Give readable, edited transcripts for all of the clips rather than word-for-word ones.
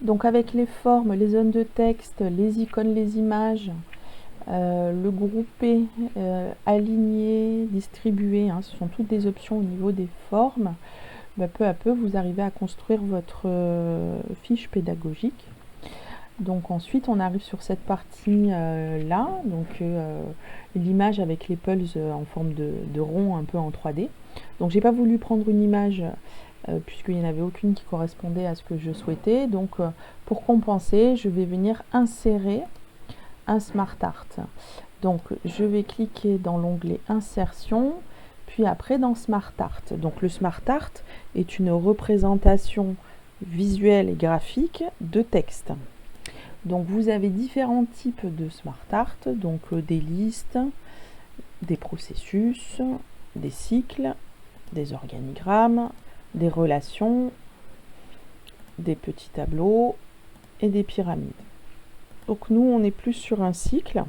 Donc avec les formes, les zones de texte, les icônes, les images, le grouper, aligner, distribuer, hein, ce sont toutes des options au niveau des formes. Peu à peu, vous arrivez à construire votre fiche pédagogique. Donc ensuite, on arrive sur cette partie là, donc l'image avec les pulses en forme de rond un peu en 3D. Donc j'ai pas voulu prendre une image puisqu'il n'y en avait aucune qui correspondait à ce que je souhaitais. Donc pour compenser, je vais venir insérer un Smart Art. Donc je vais cliquer dans l'onglet Insertion, puis après dans Smart Art. Donc le Smart Art est une représentation visuelle et graphique de texte. Donc vous avez différents types de Smart Art, donc des listes, des processus, des cycles, des organigrammes, des relations, des petits tableaux et des pyramides. Donc nous on est plus sur un cycle.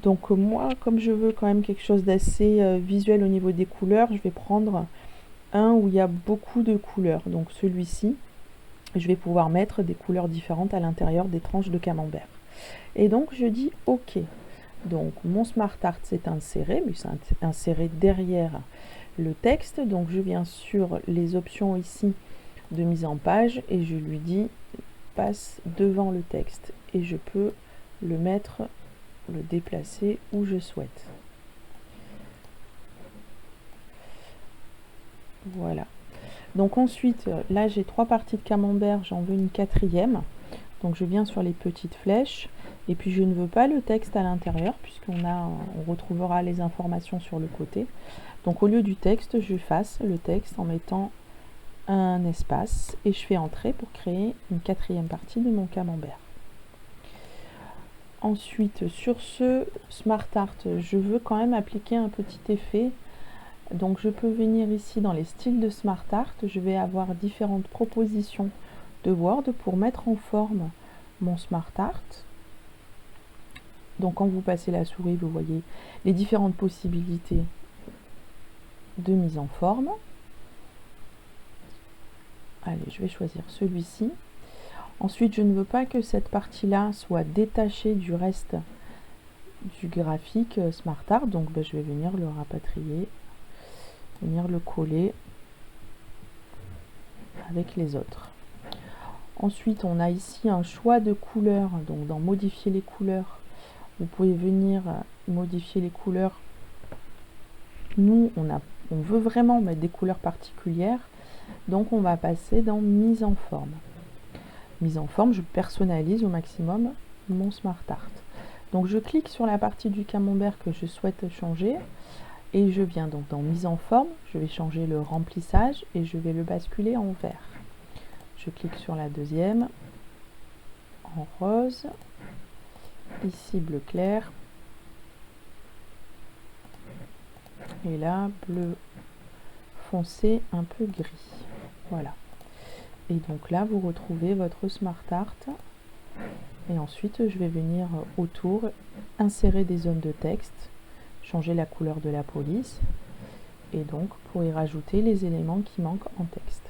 Donc moi, comme je veux quand même quelque chose d'assez visuel au niveau des couleurs, je vais prendre un où il y a beaucoup de couleurs. Donc celui-ci, je vais pouvoir mettre des couleurs différentes à l'intérieur des tranches de camembert. Et donc je dis OK. Donc mon Smart Art s'est inséré, mais c'est inséré derrière le texte. Donc je viens sur les options ici de mise en page et je lui dis passe devant le texte. Et je peux le mettre, le déplacer où je souhaite. Voilà. Donc ensuite, là j'ai 3 parties de camembert, j'en veux une 4e. Donc je viens sur les petites flèches et puis je ne veux pas le texte à l'intérieur on retrouvera les informations sur le côté. Donc au lieu du texte, j'efface le texte en mettant un espace et je fais entrer pour créer une 4e partie de mon camembert. Ensuite, sur ce Smart Art, je veux quand même appliquer un petit effet. Donc je peux venir ici dans les styles de Smart Art, je vais avoir différentes propositions de Word pour mettre en forme mon Smart Art. Donc quand vous passez la souris, vous voyez les différentes possibilités de mise en forme. Allez, je vais choisir celui-ci. Ensuite, je ne veux pas que cette partie-là soit détachée du reste du graphique Smart Art, donc je vais venir le rapatrier, venir le coller avec les autres. Ensuite, on a ici un choix de couleurs, donc dans modifier les couleurs, vous pouvez venir modifier les couleurs. Nous, on veut vraiment mettre des couleurs particulières, donc on va passer dans mise en forme. Mise en forme, je personnalise au maximum mon Smart Art. Donc je clique sur la partie du camembert que je souhaite changer et je viens donc dans mise en forme, je vais changer le remplissage et je vais le basculer en vert. Je clique sur la deuxième, en rose, ici bleu clair, et là bleu foncé un peu gris. Voilà. Et donc là vous retrouvez votre Smart Art et ensuite je vais venir autour insérer des zones de texte, changer la couleur de la police et donc pour y rajouter les éléments qui manquent en texte.